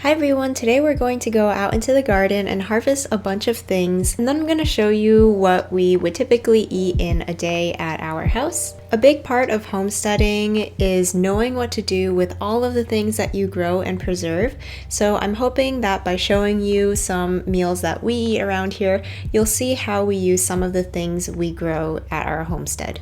Hi everyone, today we're going to go out into the garden and harvest a bunch of things, and then I'm going to show you what we would typically eat in a day at our house. A big part of homesteading is knowing what to do with all of the things that you grow and preserve, so I'm hoping that by showing you some meals that we eat around here, you'll see how we use some of the things we grow at our homestead.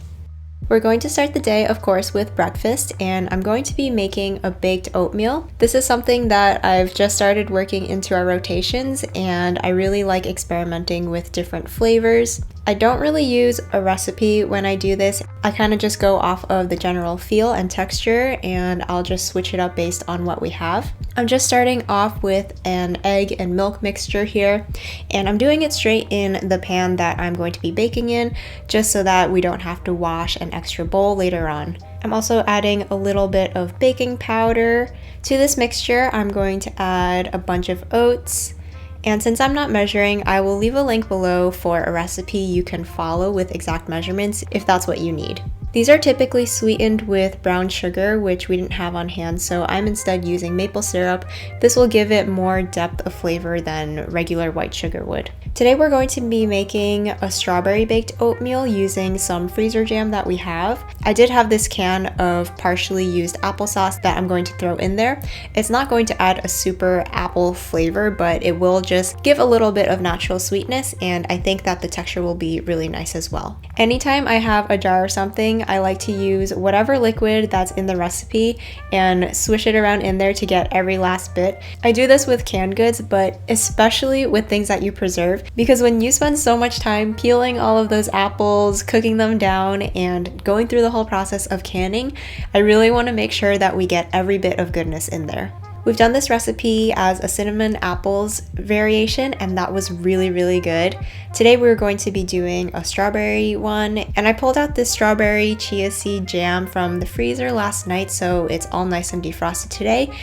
We're going to start the day, of course, with breakfast, and I'm going to be making a baked oatmeal. This is something that I've just started working into our rotations, and I really like experimenting with different flavors. I don't really use a recipe when I do this. I kind of just go off of the general feel and texture, and I'll just switch it up based on what we have. I'm just starting off with an egg and milk mixture here, and I'm doing it straight in the pan that I'm going to be baking in, just so that we don't have to wash an extra bowl later on. I'm also adding a little bit of baking powder. To this mixture, I'm going to add a bunch of oats. And since I'm not measuring, I will leave a link below for a recipe you can follow with exact measurements if that's what you need. These are typically sweetened with brown sugar, which we didn't have on hand, so I'm instead using maple syrup. This will give it more depth of flavor than regular white sugar would. Today we're going to be making a strawberry baked oatmeal using some freezer jam that we have. I did have this can of partially used applesauce that I'm going to throw in there. It's not going to add a super apple flavor, but it will just give a little bit of natural sweetness, and I think that the texture will be really nice as well. Anytime I have a jar or something, I like to use whatever liquid that's in the recipe and swish it around in there to get every last bit. I do this with canned goods, but especially with things that you preserve, because when you spend so much time peeling all of those apples, cooking them down, and going through the whole process of canning, I really want to make sure that we get every bit of goodness in there. We've done this recipe as a cinnamon apples variation, and that was really good. Today we're going to be doing a strawberry one, and I pulled out this strawberry chia seed jam from the freezer last night, so it's all nice and defrosted today.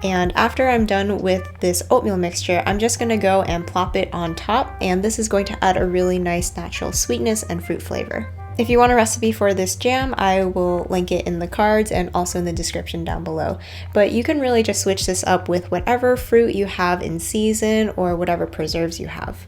And after I'm done with this oatmeal mixture, I'm just going to go and plop it on top, and this is going to add a really nice natural sweetness and fruit flavor. If you want a recipe for this jam, I will link it in the cards and also in the description down below. But you can really just switch this up with whatever fruit you have in season or whatever preserves you have.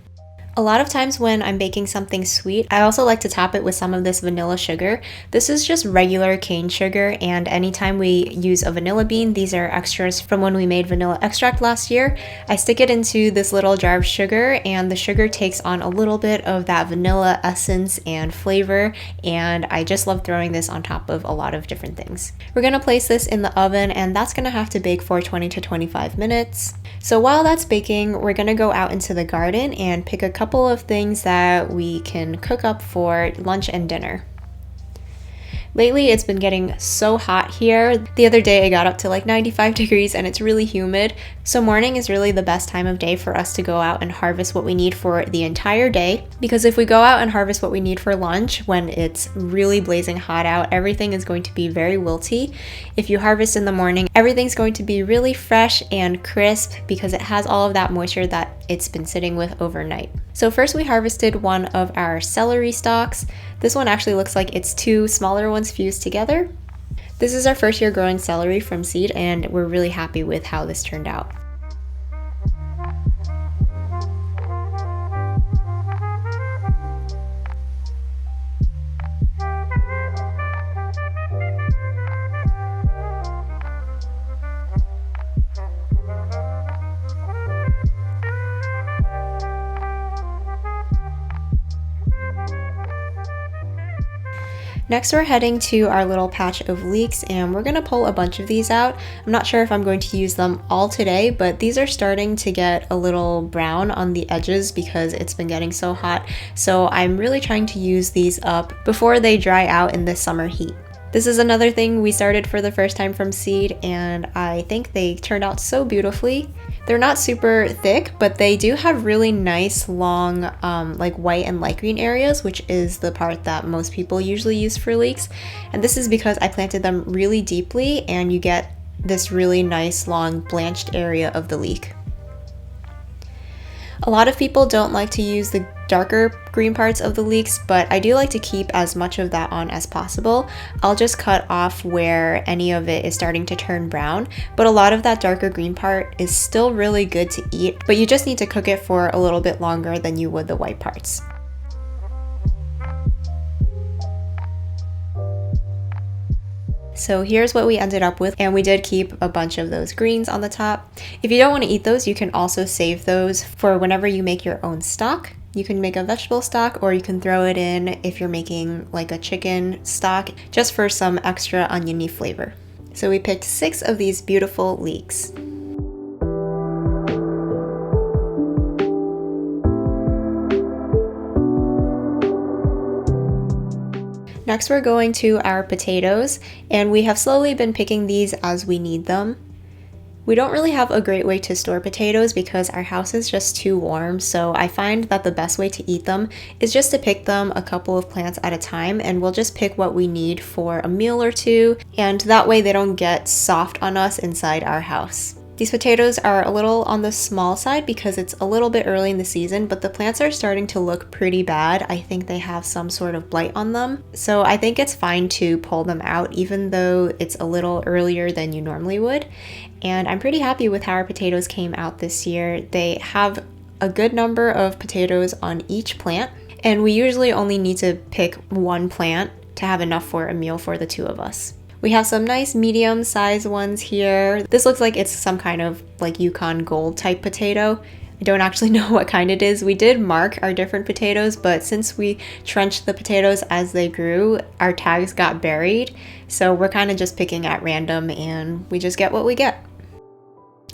A lot of times when I'm baking something sweet, I also like to top it with some of this vanilla sugar. This is just regular cane sugar, and anytime we use a vanilla bean, these are extras from when we made vanilla extract last year. I stick it into this little jar of sugar, and the sugar takes on a little bit of that vanilla essence and flavor, and I just love throwing this on top of a lot of different things. We're gonna place this in the oven, and that's gonna have to bake for 20 to 25 minutes. So while that's baking, we're gonna go out into the garden and pick a couple of things that we can cook up for lunch and dinner. Lately, it's been getting so hot here. The other day, it got up to like 95 degrees and it's really humid. So morning is really the best time of day for us to go out and harvest what we need for the entire day. Because if we go out and harvest what we need for lunch when it's really blazing hot out, everything is going to be very wilty. If you harvest in the morning, everything's going to be really fresh and crisp because it has all of that moisture that it's been sitting with overnight. So first we harvested one of our celery stalks. This one actually looks like it's two smaller ones fused together. This is our first year growing celery from seed, and we're really happy with how this turned out. Next, we're heading to our little patch of leeks, and we're gonna pull a bunch of these out. I'm not sure if I'm going to use them all today, but these are starting to get a little brown on the edges because it's been getting so hot. So I'm really trying to use these up before they dry out in this summer heat. This is another thing we started for the first time from seed, and I think they turned out so beautifully. They're not super thick, but they do have really nice long like white and light green areas, which is the part that most people usually use for leeks. And this is because I planted them really deeply, and you get this really nice long blanched area of the leek. A lot of people don't like to use the darker green parts of the leeks, but I do like to keep as much of that on as possible. I'll just cut off where any of it is starting to turn brown, but a lot of that darker green part is still really good to eat, but you just need to cook it for a little bit longer than you would the white parts. So here's what we ended up with, and we did keep a bunch of those greens on the top. If you don't want to eat those, you can also save those for whenever you make your own stock. You can make a vegetable stock, or you can throw it in if you're making like a chicken stock, just for some extra oniony flavor. So we picked 6 of these beautiful leeks. Next, we're going to our potatoes, and we have slowly been picking these as we need them. We don't really have a great way to store potatoes because our house is just too warm, so I find that the best way to eat them is just to pick them a couple of plants at a time, and we'll just pick what we need for a meal or two, and that way they don't get soft on us inside our house. These potatoes are a little on the small side because it's a little bit early in the season, but the plants are starting to look pretty bad. I think they have some sort of blight on them. So I think it's fine to pull them out even though it's a little earlier than you normally would. And I'm pretty happy with how our potatoes came out this year. They have a good number of potatoes on each plant, and we usually only need to pick one plant to have enough for a meal for the 2 of us. We have some nice medium-sized ones here. This looks like it's some kind of like Yukon Gold type potato. I don't actually know what kind it is. We did mark our different potatoes, but since we trenched the potatoes as they grew, our tags got buried. So we're kind of just picking at random and we just get what we get.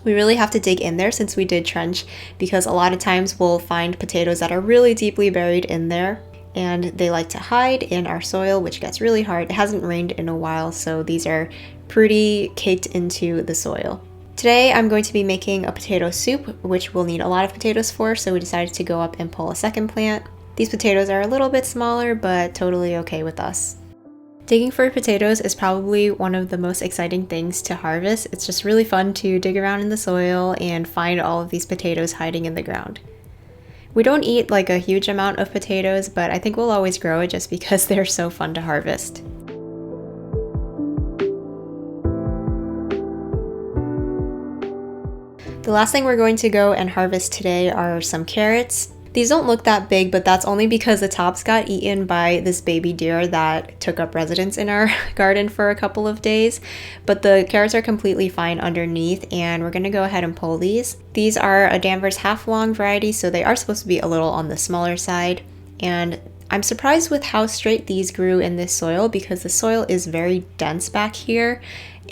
We really have to dig in there since we did trench, because a lot of times we'll find potatoes that are really deeply buried in there. And they like to hide in our soil, which gets really hard. It hasn't rained in a while, so these are pretty caked into the soil. Today I'm going to be making a potato soup, which we'll need a lot of potatoes for, so we decided to go up and pull a second plant. These potatoes are a little bit smaller, but totally okay with us. Digging for potatoes is probably one of the most exciting things to harvest. It's just really fun to dig around in the soil and find all of these potatoes hiding in the ground. We don't eat like a huge amount of potatoes, but I think we'll always grow it just because they're so fun to harvest. The last thing we're going to go and harvest today are some carrots. These don't look that big, but that's only because the tops got eaten by this baby deer that took up residence in our garden for a couple of days. But the carrots are completely fine underneath, and we're going to go ahead and pull these. These are a Danvers half-long variety, so they are supposed to be a little on the smaller side. And I'm surprised with how straight these grew in this soil because the soil is very dense back here,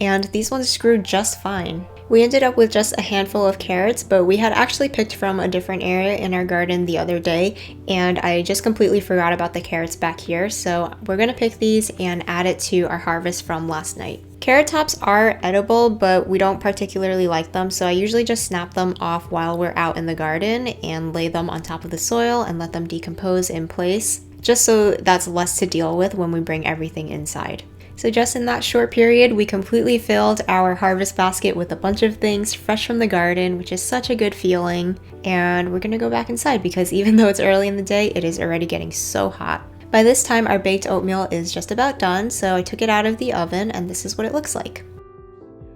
and these ones grew just fine. We ended up with just a handful of carrots, but we had actually picked from a different area in our garden the other day, and I just completely forgot about the carrots back here, so we're gonna pick these and add it to our harvest from last night. Carrot tops are edible, but we don't particularly like them, so I usually just snap them off while we're out in the garden and lay them on top of the soil and let them decompose in place, just so that's less to deal with when we bring everything inside. So just in that short period, we completely filled our harvest basket with a bunch of things fresh from the garden, which is such a good feeling. And we're gonna go back inside because even though it's early in the day, it is already getting so hot. By this time, our baked oatmeal is just about done, so I took it out of the oven and this is what it looks like.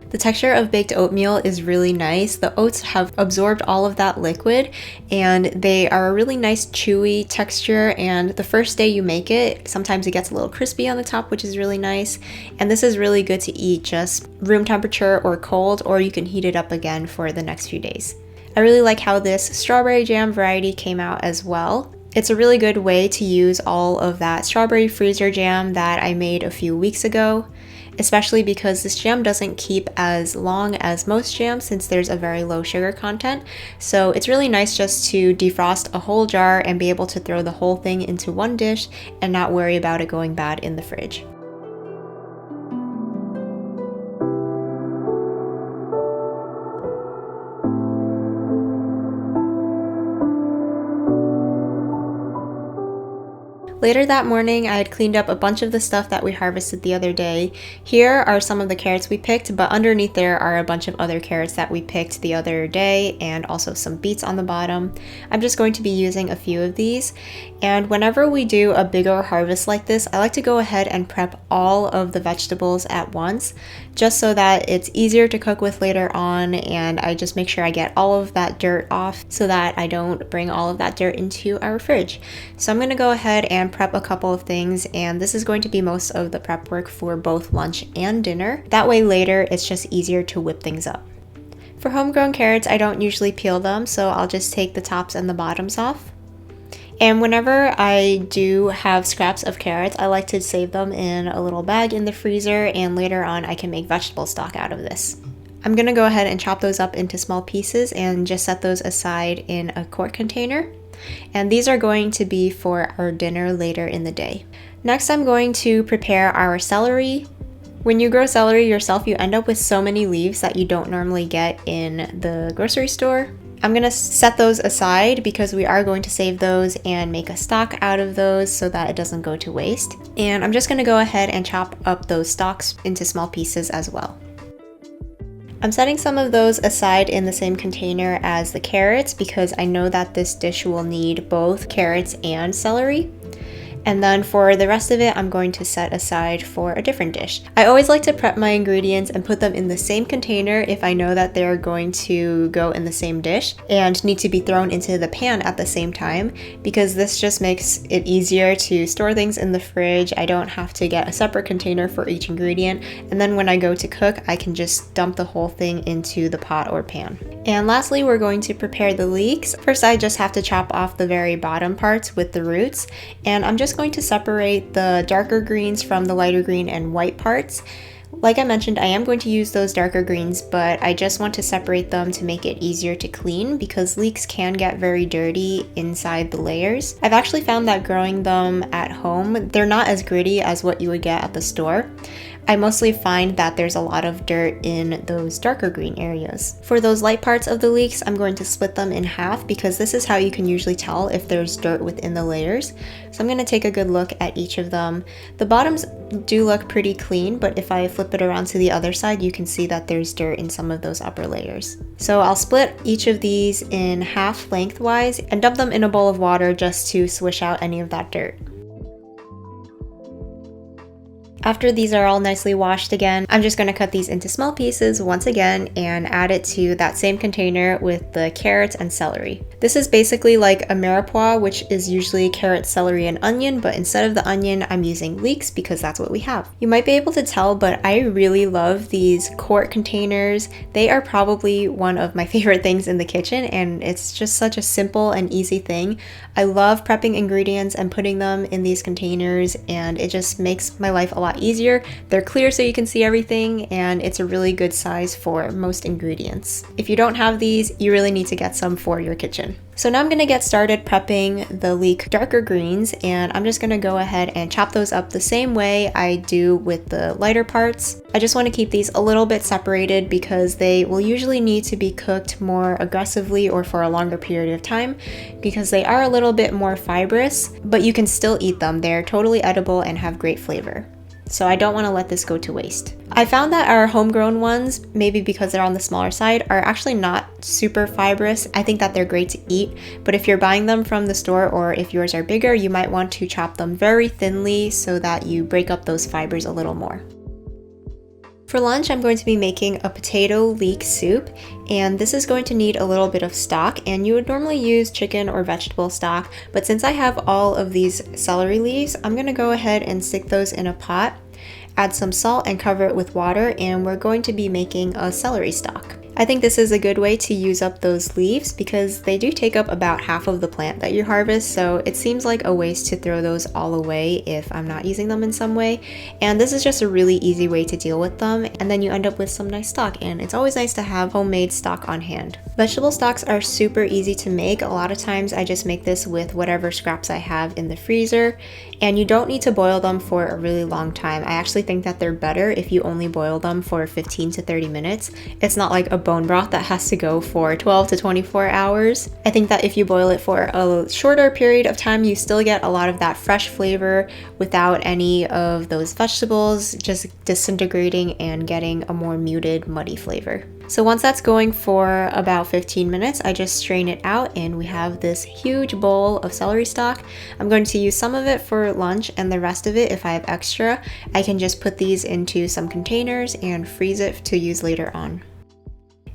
The texture of baked oatmeal is really nice. The oats have absorbed all of that liquid and they are a really nice chewy texture, and the first day you make it, sometimes it gets a little crispy on the top, which is really nice. And this is really good to eat just room temperature or cold, or you can heat it up again for the next few days. I really like how this strawberry jam variety came out as well. It's a really good way to use all of that strawberry freezer jam that I made a few weeks ago, especially because this jam doesn't keep as long as most jams since there's a very low sugar content. So it's really nice just to defrost a whole jar and be able to throw the whole thing into one dish and not worry about it going bad in the fridge. Later that morning, I had cleaned up a bunch of the stuff that we harvested the other day. Here are some of the carrots we picked, but underneath there are a bunch of other carrots that we picked the other day, and also some beets on the bottom. I'm just going to be using a few of these. And whenever we do a bigger harvest like this, I like to go ahead and prep all of the vegetables at once, just so that it's easier to cook with later on, and I just make sure I get all of that dirt off so that I don't bring all of that dirt into our fridge. So I'm going to go ahead and prep a couple of things, and this is going to be most of the prep work for both lunch and dinner. That way later it's just easier to whip things up. For homegrown carrots, I don't usually peel them, so I'll just take the tops and the bottoms off. And whenever I do have scraps of carrots, I like to save them in a little bag in the freezer, and later on I can make vegetable stock out of this. I'm going to go ahead and chop those up into small pieces and just set those aside in a quart container. And these are going to be for our dinner later in the day. Next, I'm going to prepare our celery. When you grow celery yourself, you end up with so many leaves that you don't normally get in the grocery store. I'm going to set those aside because we are going to save those and make a stock out of those so that it doesn't go to waste. And I'm just going to go ahead and chop up those stalks into small pieces as well. I'm setting some of those aside in the same container as the carrots because I know that this dish will need both carrots and celery. And then for the rest of it, I'm going to set aside for a different dish. I always like to prep my ingredients and put them in the same container if I know that they're going to go in the same dish and need to be thrown into the pan at the same time, because this just makes it easier to store things in the fridge. I don't have to get a separate container for each ingredient, and then when I go to cook, I can just dump the whole thing into the pot or pan. And lastly, we're going to prepare the leeks. First, I just have to chop off the very bottom parts with the roots, and I'm just going to separate the darker greens from the lighter green and white parts. Like I mentioned, I am going to use those darker greens, but I just want to separate them to make it easier to clean because leeks can get very dirty inside the layers. I've actually found that growing them at home, they're not as gritty as what you would get at the store. I mostly find that there's a lot of dirt in those darker green areas. For those light parts of the leeks, I'm going to split them in half because this is how you can usually tell if there's dirt within the layers. So I'm going to take a good look at each of them. The bottoms do look pretty clean, but if I flip it around to the other side, you can see that there's dirt in some of those upper layers. So I'll split each of these in half lengthwise and dump them in a bowl of water just to swish out any of that dirt. After these are all nicely washed again, I'm just going to cut these into small pieces once again and add it to that same container with the carrots and celery. This is basically like a mirepoix, which is usually carrot, celery, and onion, but instead of the onion, I'm using leeks because that's what we have. You might be able to tell, but I really love these quart containers. They are probably one of my favorite things in the kitchen, and it's just such a simple and easy thing. I love prepping ingredients and putting them in these containers, and it just makes my life a lot easier. They're clear so you can see everything, and it's a really good size for most ingredients. If you don't have these, you really need to get some for your kitchen. So now I'm going to get started prepping the leek darker greens, and I'm just going to go ahead and chop those up the same way I do with the lighter parts. I just want to keep these a little bit separated because they will usually need to be cooked more aggressively or for a longer period of time because they are a little bit more fibrous, but you can still eat them. They're totally edible and have great flavor. So I don't want to let this go to waste. I found that our homegrown ones, maybe because they're on the smaller side, are actually not super fibrous. I think that they're great to eat, but if you're buying them from the store or if yours are bigger, you might want to chop them very thinly so that you break up those fibers a little more. For lunch, I'm going to be making a potato leek soup, and this is going to need a little bit of stock, and you would normally use chicken or vegetable stock, but since I have all of these celery leaves, I'm going to go ahead and stick those in a pot, add some salt and cover it with water, and we're going to be making a celery stock. I think this is a good way to use up those leaves because they do take up about half of the plant that you harvest, so it seems like a waste to throw those all away if I'm not using them in some way. And this is just a really easy way to deal with them, and then you end up with some nice stock, and it's always nice to have homemade stock on hand. Vegetable stocks are super easy to make. A lot of times I just make this with whatever scraps I have in the freezer, and you don't need to boil them for a really long time. I actually think that they're better if you only boil them for 15 to 30 minutes. It's not like a bone broth that has to go for 12 to 24 hours. I think that if you boil it for a shorter period of time, you still get a lot of that fresh flavor without any of those vegetables just disintegrating and getting a more muted, muddy flavor. So once that's going for about 15 minutes, I just strain it out and we have this huge bowl of celery stalk. I'm going to use some of it for lunch, and the rest of it, if I have extra, I can just put these into some containers and freeze it to use later on.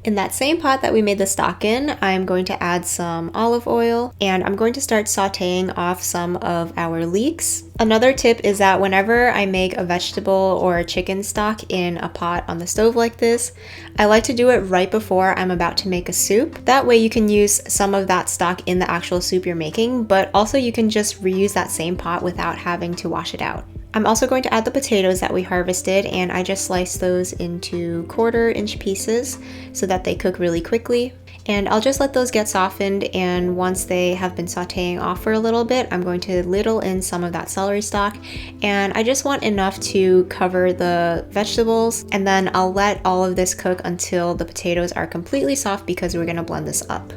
In that same pot that we made the stock in, I'm going to add some olive oil, and I'm going to start sauteing off some of our leeks. Another tip is that whenever I make a vegetable or a chicken stock in a pot on the stove like this, I like to do it right before I'm about to make a soup. That way you can use some of that stock in the actual soup you're making, but also you can just reuse that same pot without having to wash it out. I'm also going to add the potatoes that we harvested, and I just sliced those into 1/4-inch pieces so that they cook really quickly. And I'll just let those get softened, and once they have been sauteing off for a little bit, I'm going to ladle in some of that celery stalk, and I just want enough to cover the vegetables, and then I'll let all of this cook until the potatoes are completely soft because we're going to blend this up.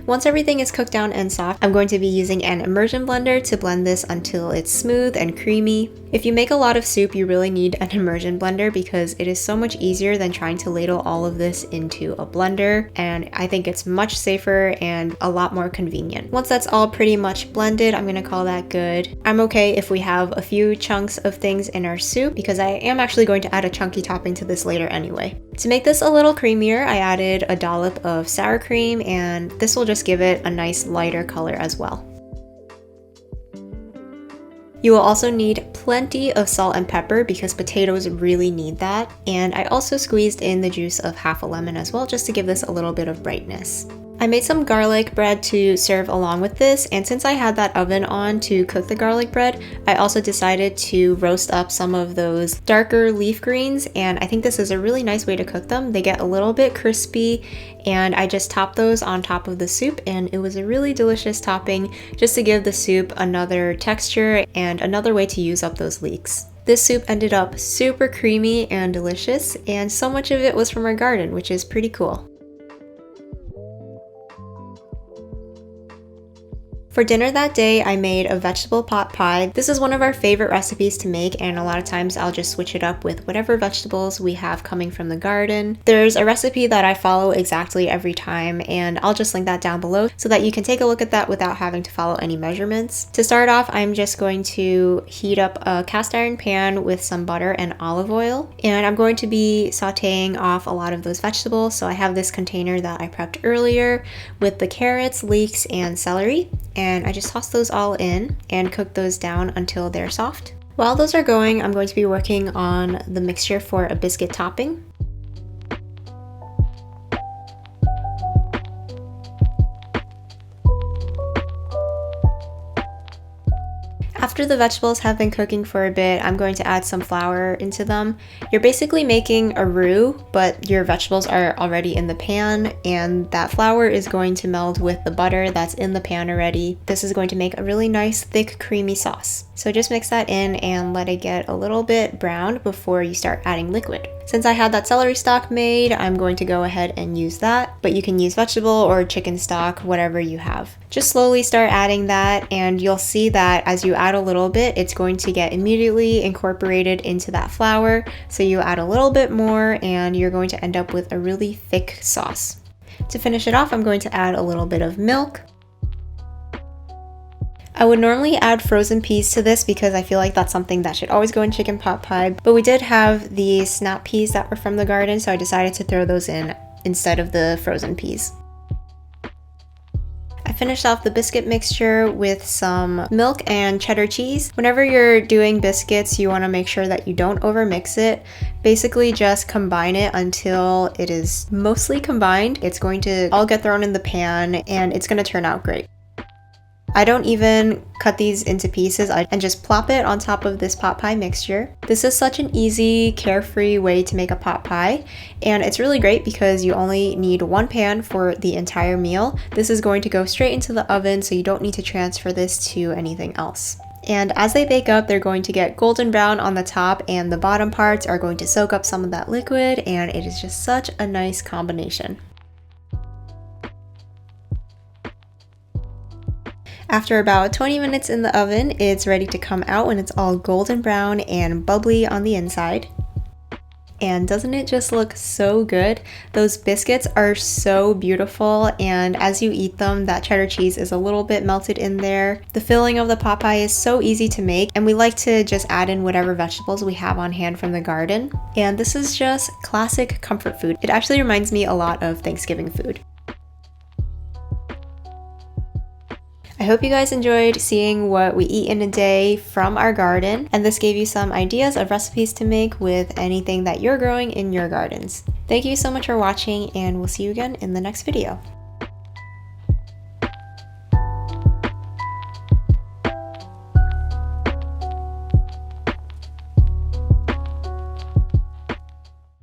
Once everything is cooked down and soft, I'm going to be using an immersion blender to blend this until it's smooth and creamy. If you make a lot of soup, you really need an immersion blender because it is so much easier than trying to ladle all of this into a blender, and I think it's much safer and a lot more convenient. Once that's all pretty much blended, I'm gonna call that good. I'm okay if we have a few chunks of things in our soup because I am actually going to add a chunky topping to this later anyway. To make this a little creamier, I added a dollop of sour cream, and this will just give it a nice lighter color as well. You will also need plenty of salt and pepper because potatoes really need that. And I also squeezed in the juice of half a lemon as well, just to give this a little bit of brightness. I made some garlic bread to serve along with this, and since I had that oven on to cook the garlic bread, I also decided to roast up some of those darker leaf greens, and I think this is a really nice way to cook them. They get a little bit crispy, and I just topped those on top of the soup, and it was a really delicious topping just to give the soup another texture and another way to use up those leeks. This soup ended up super creamy and delicious, and so much of it was from our garden, which is pretty cool. For dinner that day, I made a vegetable pot pie. This is one of our favorite recipes to make, and a lot of times I'll just switch it up with whatever vegetables we have coming from the garden. There's a recipe that I follow exactly every time, and I'll just link that down below so that you can take a look at that without having to follow any measurements. To start off, I'm just going to heat up a cast iron pan with some butter and olive oil, and I'm going to be sauteing off a lot of those vegetables. So I have this container that I prepped earlier with the carrots, leeks, and celery, and I just toss those all in and cook those down until they're soft. While those are going, I'm going to be working on the mixture for a biscuit topping. After the vegetables have been cooking for a bit, I'm going to add some flour into them. You're basically making a roux, but your vegetables are already in the pan, and that flour is going to meld with the butter that's in the pan already. This is going to make a really nice, thick, creamy sauce. So just mix that in and let it get a little bit browned before you start adding liquid. Since I had that celery stock made, I'm going to go ahead and use that, but you can use vegetable or chicken stock, whatever you have. Just slowly start adding that, and you'll see that as you add a little bit, it's going to get immediately incorporated into that flour. So you add a little bit more and you're going to end up with a really thick sauce. To finish it off, I'm going to add a little bit of milk. I would normally add frozen peas to this because I feel like that's something that should always go in chicken pot pie, but we did have the snap peas that were from the garden, so I decided to throw those in instead of the frozen peas. I finished off the biscuit mixture with some milk and cheddar cheese. Whenever you're doing biscuits, you want to make sure that you don't overmix it. Basically just combine it until it is mostly combined. It's going to all get thrown in the pan and it's going to turn out great. I don't even cut these into pieces and just plop it on top of this pot pie mixture. This is such an easy, carefree way to make a pot pie, and it's really great because you only need one pan for the entire meal. This is going to go straight into the oven, so you don't need to transfer this to anything else. And as they bake up, they're going to get golden brown on the top, and the bottom parts are going to soak up some of that liquid, and it is just such a nice combination. After about 20 minutes in the oven, it's ready to come out when it's all golden brown and bubbly on the inside. And doesn't it just look so good? Those biscuits are so beautiful, and as you eat them, that cheddar cheese is a little bit melted in there. The filling of the pot pie is so easy to make, and we like to just add in whatever vegetables we have on hand from the garden. And this is just classic comfort food. It actually reminds me a lot of Thanksgiving food. I hope you guys enjoyed seeing what we eat in a day from our garden, and this gave you some ideas of recipes to make with anything that you're growing in your gardens. Thank you so much for watching, and we'll see you again in the next video.